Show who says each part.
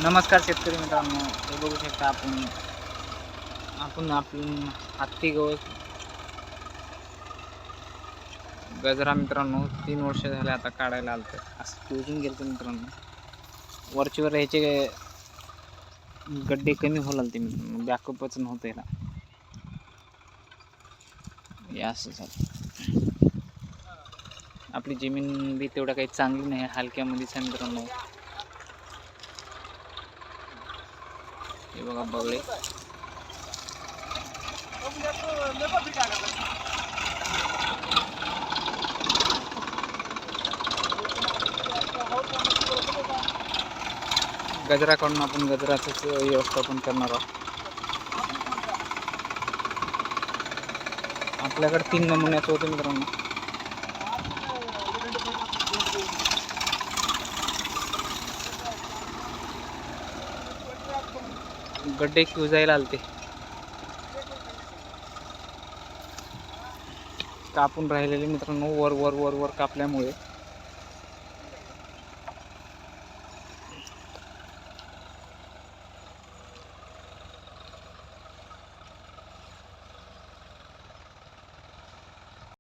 Speaker 1: नमस्कार शेतकरी मित्रांनो, हे बघू शकता आपण हत्ती गवत गजरा मित्रांनो 3 वर्ष झाले आता काढायला आलतं. असं टोचून गेलं मित्रांनो. वरचीवर ह्याचे गड्डे कमी होईल ते मित्रांनो, बॅकअपच नव्हतं याला. हे असं झालं. आपली जमीन बी तेवढं काही चांगली नाही, हलक्यामध्येच आहे मित्रांनो. हे बघा बगळे. गजरा काढून आपण गजराचंच व्यवस्थापन करणार आहोत. आपल्याकडे 3 नमुन्याचं होतं मित्रांनो. गड्डे जायला आलते, कापून राहिलेले मित्रांनो. वर वर वर वर कापल्यामुळे